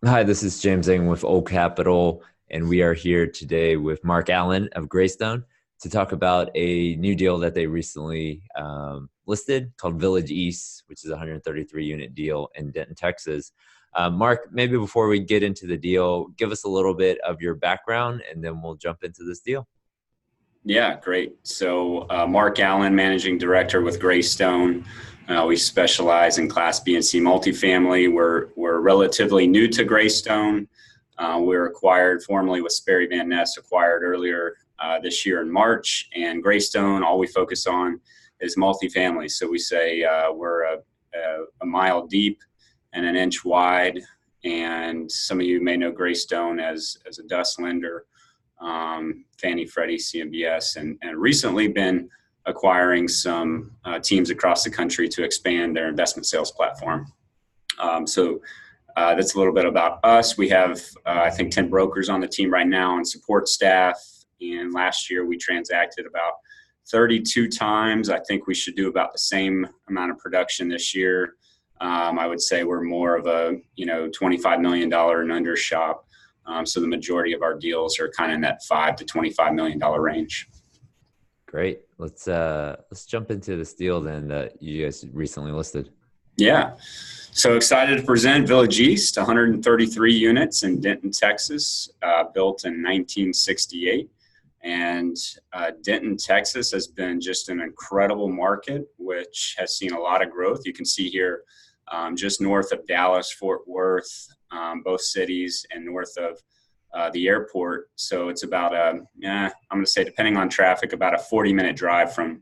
Hi, this is jeng with Old Capital, and we are here today with Mark.Allen of Greystone to talk about a new deal that they recently listed called Village East, which is a 133 unit deal in Denton, Texas. Mark, maybe before we get into the deal, give us a little bit of your background and then we'll jump into this deal. Yeah, great. So, Mark.Allen, managing director with Greystone. We specialize in Class B and C multifamily. We're relatively new to Greystone. We were acquired formerly with Sperry Van Ness, acquired earlier this year in March. And Greystone, all we focus on is multifamily. So we say we're a mile deep and an inch wide. And some of you may know Greystone as a DUS lender. Fannie, Freddie, CMBS, and recently been acquiring some teams across the country to expand their investment sales platform. So that's a little bit about us. We have, I think, 10 brokers on the team right now and support staff. And last year we transacted about 32 times. I think we should do about the same amount of production this year. I would say we're more of a $25 million and under shop. So the majority of our deals are kind of in that $5 to $25 million range. Great. Let's jump into this deal then that you guys recently listed. Yeah. So excited to present Village East, 133 units in Denton, Texas, built in 1968. And Denton, Texas has been just an incredible market, which has seen a lot of growth. You can see here just north of Dallas, Fort Worth, both cities, and north of the airport. So it's about I'm going to say, depending on traffic, about a 40-minute drive from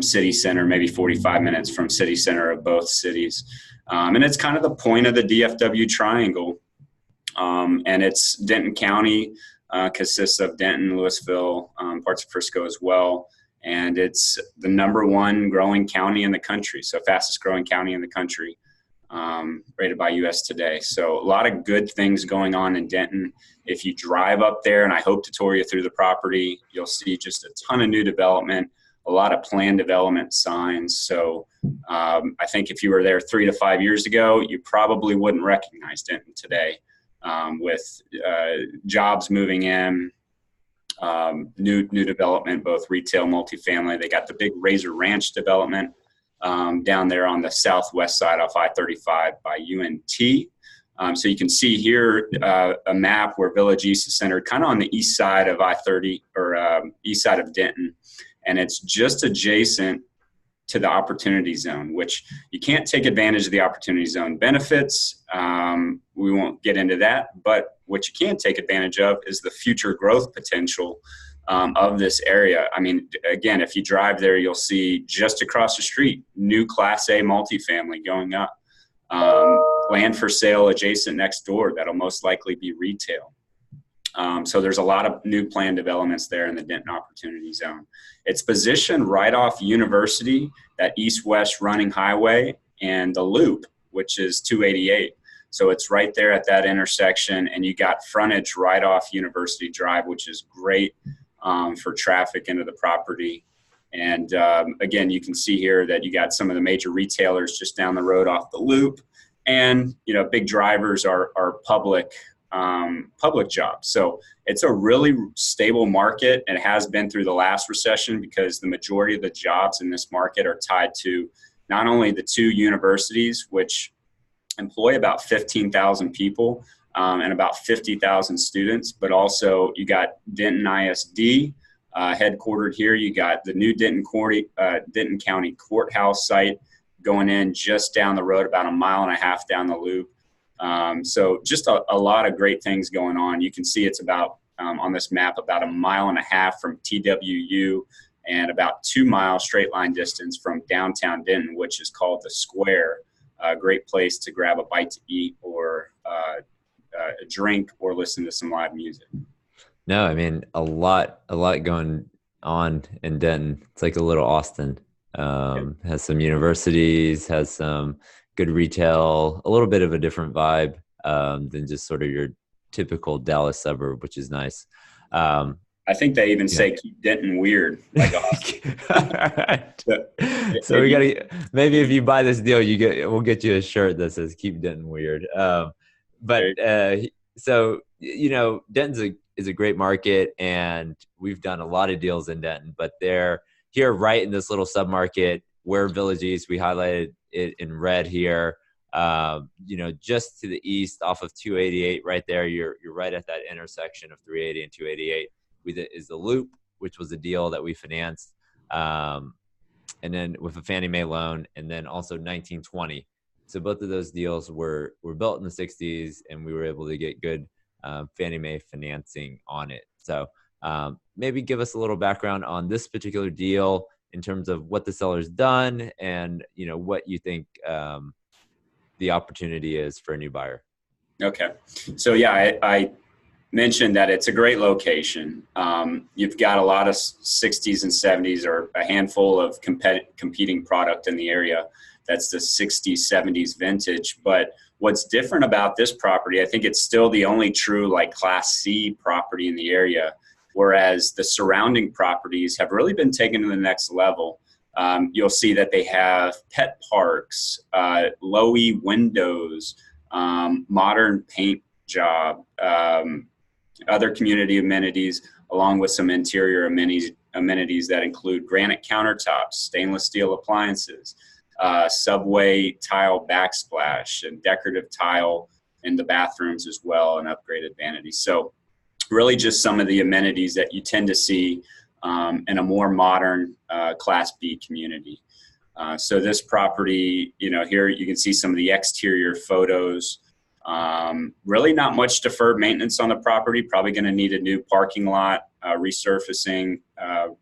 city center, maybe 45 minutes from city center of both cities. And it's kind of the point of the DFW triangle. And it's Denton County, consists of Denton, Louisville, parts of Frisco as well. And it's the #1 growing county in the country. So fastest growing county in the country. Rated by US Today. So a lot of good things going on in Denton. If you drive up there, and I hope to tour you through the property, you'll see just a ton of new development, a lot of planned development signs. So I think if you were there 3 to 5 years ago, you probably wouldn't recognize Denton today with jobs moving in, new development, both retail, multifamily. They got the big Razor Ranch development down there on the southwest side off I-35 by UNT. So you can see here a map where Village East is centered kind of on the east side of I-30 or east side of Denton. And it's just adjacent to the Opportunity Zone, which you can't take advantage of the Opportunity Zone benefits. We won't get into that. But what you can take advantage of is the future growth potential of this area. I mean, again, if you drive there, you'll see just across the street, new Class A multifamily going up. Land for sale adjacent next door that'll most likely be retail. So there's a lot of new planned developments there in the Denton Opportunity Zone. It's positioned right off University, that east-west running highway, and the Loop, which is 288. So it's right there at that intersection, and you got frontage right off University Drive, which is great for traffic into the property. And again, you can see here that you got some of the major retailers just down the road off the Loop, and big drivers are public jobs. So it's a really stable market, and it has been through the last recession because the majority of the jobs in this market are tied to not only the two universities, which employ about 15,000 people and about 50,000 students, but also you got Denton ISD headquartered here. You got the new Denton County Courthouse site going in just down the road, about a mile and a half down the Loop. So just a lot of great things going on. You can see it's about, on this map, about a mile and a half from TWU and about 2 miles straight line distance from downtown Denton, which is called the Square. A great place to grab a bite to eat or a drink or listen to some live music. No, I mean, a lot going on in Denton. It's like a little Austin. Has some universities, has some good retail, a little bit of a different vibe than just sort of your typical Dallas suburb, which is nice. I think they even say keep Denton weird. Like Right. So we gotta, maybe if you buy this deal, we'll get you a shirt that says keep Denton weird. but so Denton's is a great market, and we've done a lot of deals in Denton, but they're here right in this little submarket where Village East. We highlighted it in red here. Just to the east off of 288, right there. You're right at that intersection of 380 and 288. Is the Loop, which was a deal that we financed, and then with a Fannie Mae loan, and then also 1920. So both of those deals were built in the 60s, and we were able to get good Fannie Mae financing on it. So maybe give us a little background on this particular deal in terms of what the seller's done and what you think the opportunity is for a new buyer. Okay. So yeah, I mentioned that it's a great location. You've got a lot of 60s and 70s, or a handful of competing product in the area. That's the 60s, 70s vintage. But what's different about this property, I think it's still the only true like Class C property in the area, whereas the surrounding properties have really been taken to the next level. You'll see that they have pet parks, low-E windows, modern paint job, other community amenities, along with some interior amenities that include granite countertops, stainless steel appliances, subway tile backsplash, and decorative tile in the bathrooms as well, and upgraded vanities. So really just some of the amenities that you tend to see in a more modern Class B community. So this property, here you can see some of the exterior photos. Really not much deferred maintenance on the property. Probably going to need a new parking lot, resurfacing,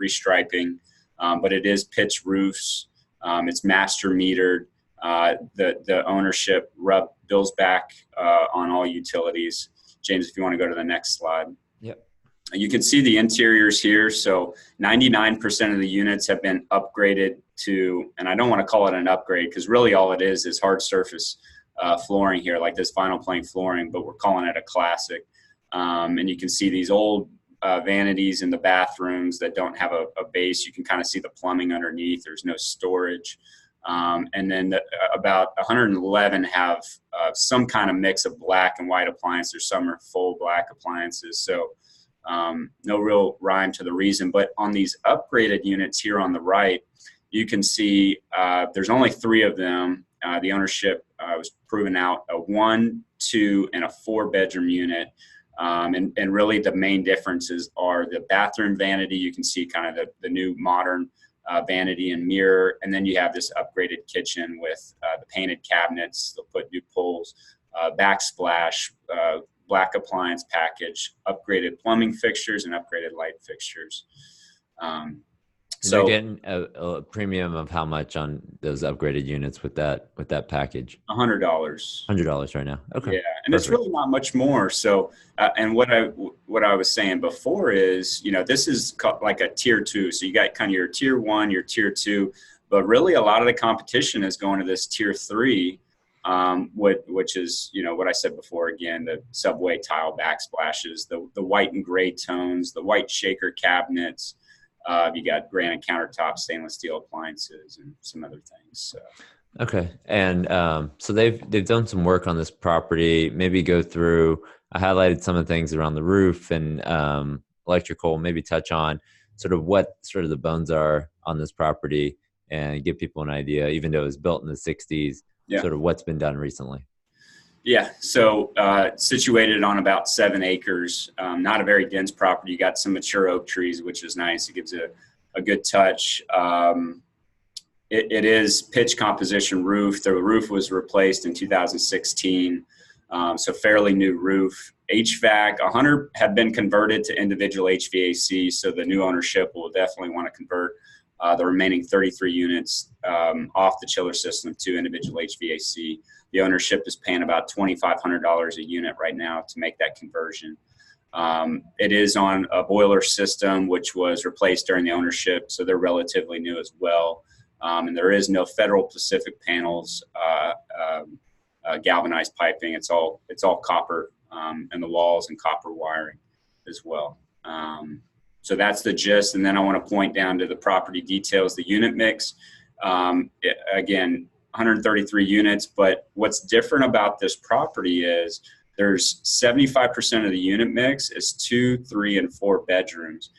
restriping, but it is pitch roofs. It's master metered. The ownership bills back on all utilities. James, if you want to go to the next slide. Yep. You can see the interiors here. So 99% of the units have been upgraded to, and I don't want to call it an upgrade because really all it is hard surface flooring here, like this vinyl plank flooring, but we're calling it a classic. And you can see these old vanities in the bathrooms that don't have a base. You can kind of see the plumbing underneath. There's no storage. And then about 111 have some kind of mix of black and white appliances. Some are full black appliances. So no real rhyme to the reason. But on these upgraded units here on the right, you can see there's only 3 of them. The ownership was proven out a 1, 2, and a 4-bedroom unit. And really the main differences are the bathroom vanity. You can see kind of the new modern vanity and mirror. And then you have this upgraded kitchen with the painted cabinets. They'll put new pulls, backsplash, black appliance package, upgraded plumbing fixtures, and upgraded light fixtures. So they're getting a premium of how much on those upgraded units with that package? $100. $100 right now. Okay. Yeah, and Perfect. It's really not much more. So, and what I was saying before is, this is like a tier 2. So you got kind of your tier 1, your tier 2, but really a lot of the competition is going to this tier 3, which is, what I said before. Again, the subway tile backsplashes, the white and gray tones, the white shaker cabinets. You got granite countertops, stainless steel appliances, and some other things. So. Okay, and so they've done some work on this property. Maybe go through. I highlighted some of the things around the roof and electrical. Maybe touch on sort of what the bones are on this property, and give people an idea. Even though it was built in the 60s, sort of what's been done recently. Yeah, so situated on about 7 acres, not a very dense property. You got some mature oak trees, which is nice. It gives a good touch. It is pitch composition roof. The roof was replaced in 2016, so fairly new roof. HVAC, 100 have been converted to individual HVAC, so the new ownership will definitely want to convert the remaining 33 units off the chiller system to individual HVAC. The ownership is paying about $2,500 a unit right now to make that conversion. It is on a boiler system, which was replaced during the ownership, so they're relatively new as well. And there is no Federal Pacific panels, galvanized piping. It's all copper in the walls and copper wiring as well. So that's the gist. And then I want to point down to the property details, the unit mix. Again, 133 units, but what's different about this property is there's 75% of the unit mix is 2, 3, and 4 bedrooms,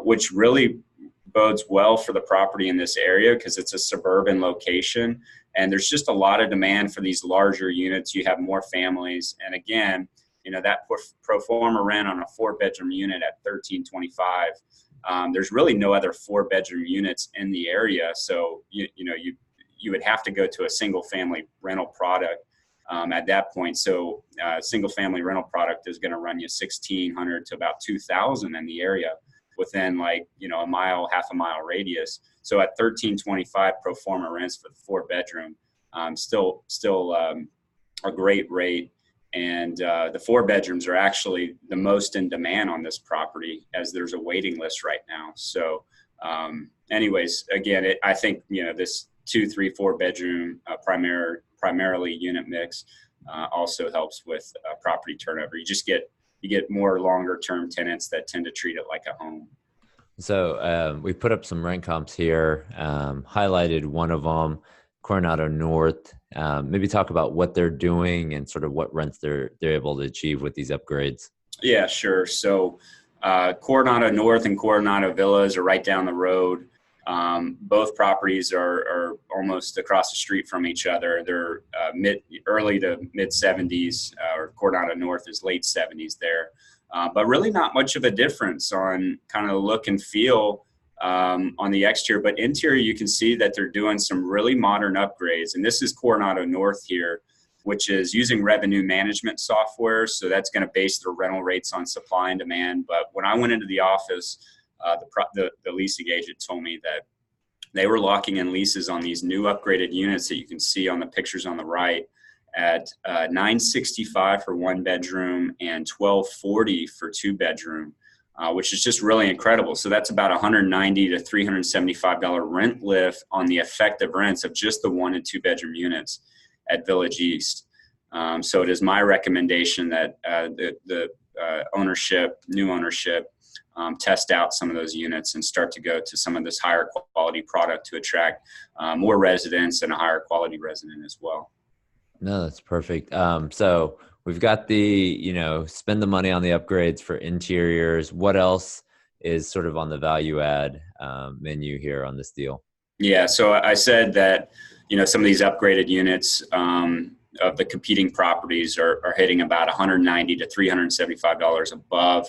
which really bodes well for the property in this area because it's a suburban location. And there's just a lot of demand for these larger units. You have more families. And again, that pro forma rent on a 4-bedroom unit at $1,325. There's really no other 4-bedroom units in the area. So, you would have to go to a single family rental product at that point. So single family rental product is going to run you $1,600 to about $2,000 in the area within a mile, half a mile radius. So at $1,325 pro forma rents for the 4-bedroom, still a great rate. And the 4 bedrooms are actually the most in demand on this property, as there's a waiting list right now. So anyways, again, I think, this 2, 3, 4 bedroom primarily unit mix also helps with property turnover. You get more longer term tenants that tend to treat it like a home. So we put up some rent comps here, highlighted one of them, Coronado North. Maybe talk about what they're doing and sort of what rents they're able to achieve with these upgrades. Yeah, sure. So Coronado North and Coronado Villas are right down the road. Both properties are almost across the street from each other. They're early to mid 70s, or Coronado North is late 70s there. But really not much of a difference on kind of the look and feel on the exterior. But interior, you can see that they're doing some really modern upgrades. And this is Coronado North here, which is using revenue management software. So that's going to base their rental rates on supply and demand. But when I went into the office, the leasing agent told me that they were locking in leases on these new upgraded units that you can see on the pictures on the right at $965 for 1 bedroom and $1,240 for 2 bedroom, which is just really incredible. So that's about $190 to $375 rent lift on the effective rents of just the 1 and 2 bedroom units at Village East. So it is my recommendation that the new ownership, test out some of those units and start to go to some of this higher quality product to attract more residents and a higher quality resident as well. No, that's perfect. So we've got the, spend the money on the upgrades for interiors. What else is sort of on the value add menu here on this deal? Yeah, so I said that, some of these upgraded units of the competing properties are hitting about $190 to $375 above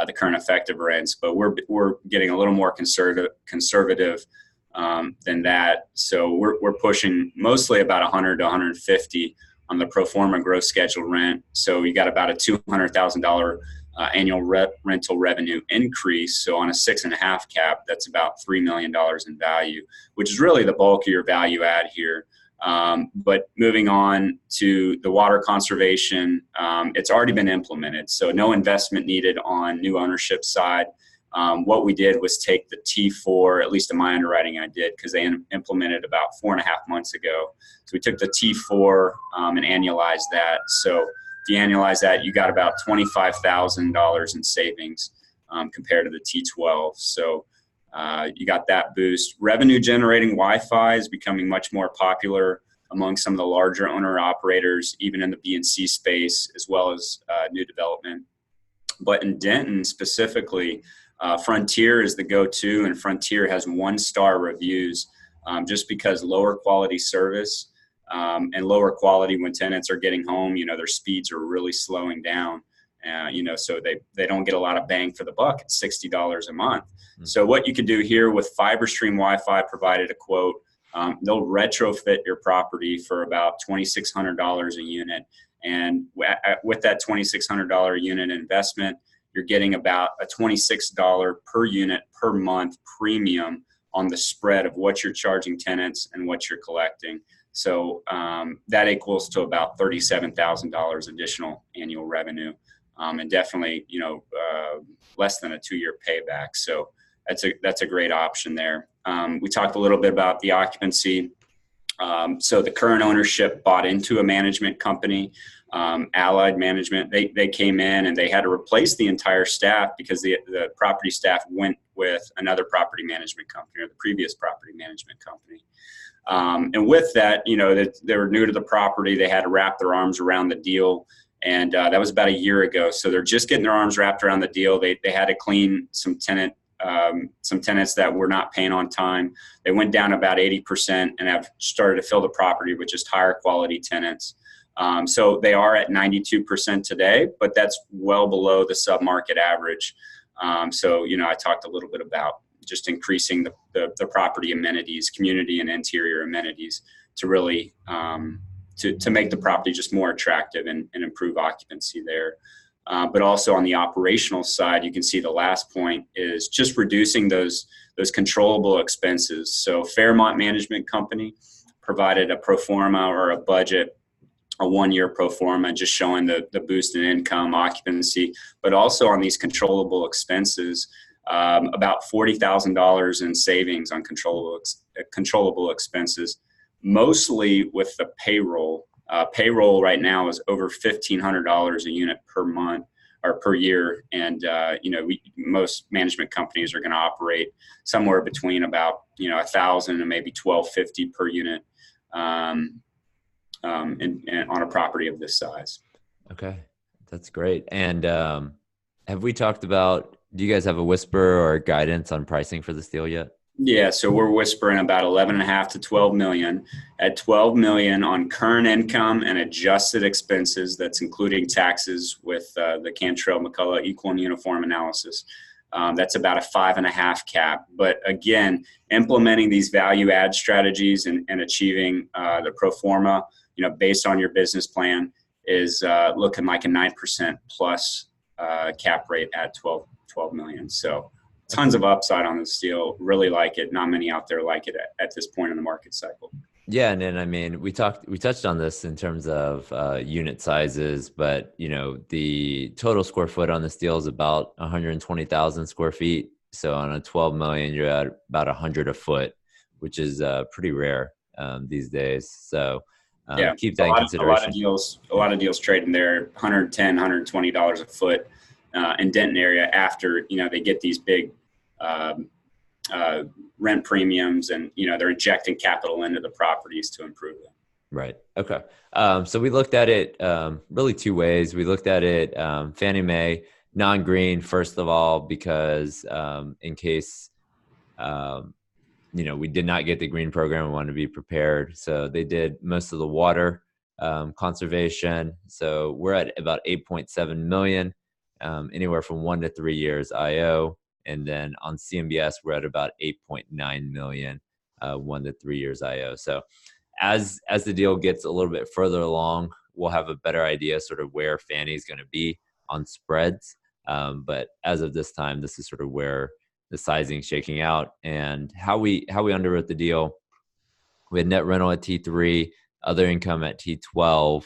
the current effective rents, but we're getting a little more conservative than that. So we're pushing mostly about $100 to $150 on the pro forma gross scheduled rent. So you got about a $200,000 annual rental revenue increase. So on a 6.5 cap, that's about $3 million in value, which is really the bulk of your value add here. But moving on to the water conservation, it's already been implemented. So no investment needed on new ownership side. What we did was take the T4, at least in my underwriting I did, because they implemented about 4.5 months ago. So we took the T4 and annualized that. So if you annualize that, you got about $25,000 in savings compared to the T12. So you got that boost. Revenue generating Wi-Fi is becoming much more popular among some of the larger owner operators, even in the B and C space, as well as new development. But in Denton specifically, Frontier is the go-to, and Frontier has 1-star reviews just because lower quality service and lower quality when tenants are getting home, their speeds are really slowing down. So they don't get a lot of bang for the buck at $60 a month. Mm-hmm. So what you can do here with FiberStream Wi-Fi provided a quote, they'll retrofit your property for about $2,600 a unit. And with that $2,600 unit investment, you're getting about a $26 per unit per month premium on the spread of what you're charging tenants and what you're collecting. So that equals to about $37,000 additional annual revenue, and definitely less than a 2-year payback. So that's a great option there. We talked a little bit about the occupancy. So the current ownership bought into a management company, Allied Management. They came in and they had to replace the entire staff because the property staff went with another property management company, or the previous property management company. And with that, that they were new to the property, they had to wrap their arms around the deal. And that was about a year ago. So they're just getting their arms wrapped around the deal. They had to clean some tenants that were not paying on time. They went down about 80% and have started to fill the property with just higher quality tenants. So they are at 92% today, but that's well below the sub-market average. So, I talked a little bit about just increasing the property amenities, community and interior amenities to really to make the property just more attractive and improve occupancy there. But also on the operational side, you can see the last point is just reducing those controllable expenses. So Fairmont Management Company provided a pro forma or a budget, a 1-year pro forma, just showing the boost in income, occupancy, but also on these controllable expenses, about $40,000 in savings on controllable expenses, mostly with the payroll. Payroll right now is over $1,500 a unit per month or per year. And, most management companies are going to operate somewhere between about, $1,000 and maybe $1,250 per unit and on a property of this size. Okay, that's great. And have we talked about, do you guys have a whisper or guidance on pricing for this deal yet? Yeah, so we're whispering about 11.5 to 12 million. At 12 million on current income and adjusted expenses, that's including taxes with the Cantrell-McCullough equal and uniform analysis. That's about a 5.5 cap. But again, implementing these value add strategies and achieving the pro forma, based on your business plan is looking like a 9% plus cap rate at 12 million. So tons of upside on this deal. Really like it. Not many out there like it at this point in the market cycle. Yeah, and then we touched on this in terms of unit sizes, but the total square foot on this deal is about 120,000 square feet. So on a 12 million, you're at about 100 a foot, which is pretty rare these days. So keep that in consideration. A lot of deals trading there, $110, $120 a foot in Denton area after they get these big rent premiums and they're injecting capital into the properties to improve them. Right. Okay. So we looked at it really two ways. We looked at it Fannie Mae non-green first of all because in case we did not get the green program, we wanted to be prepared. So they did most of the water conservation. So we're at about 8.7 million, anywhere from 1 to 3 years IO. And then on CMBS, we're at about 8.9 million, 1 to 3 years IO. So as the deal gets a little bit further along, we'll have a better idea sort of where Fannie is going to be on spreads. But as of this time, this is sort of where the sizing shaking out and how we underwrote the deal. We had net rental at T3, other income at T12,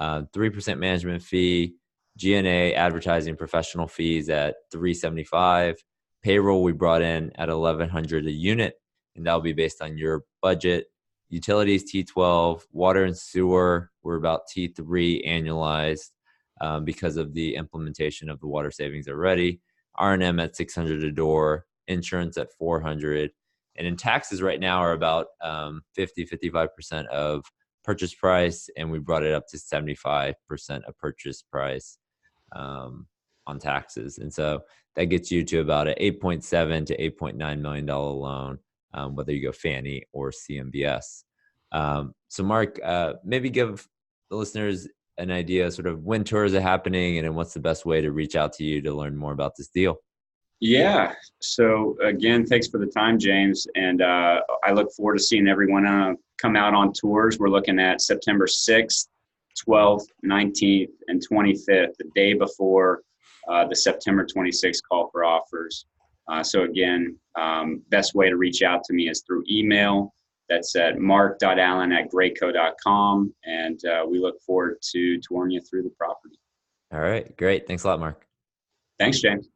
3% management fee, G&A, advertising, professional fees at $375. Payroll we brought in at $1,100 a unit, and that'll be based on your budget. Utilities T12, water and sewer were about T3 annualized because of the implementation of the water savings already. R&M at $600 a door, insurance at $400, and in taxes right now are about 55% of purchase price, and we brought it up to 75% of purchase price on taxes. And so that gets you to about an $8.7 to $8.9 million loan, whether you go Fannie or CMBS. So Mark, maybe give the listeners an idea sort of when tours are happening and then what's the best way to reach out to you to learn more about this deal. Yeah. So again, thanks for the time, James. And I look forward to seeing everyone come out on tours. We're looking at September 6th, 12th, 19th, and 25th, the day before the September 26th call for offers. So again, best way to reach out to me is through email. That's at Mark.Allen@greyco.com. And we look forward to touring you through the property. All right. Great. Thanks a lot, Mark. Thanks, James.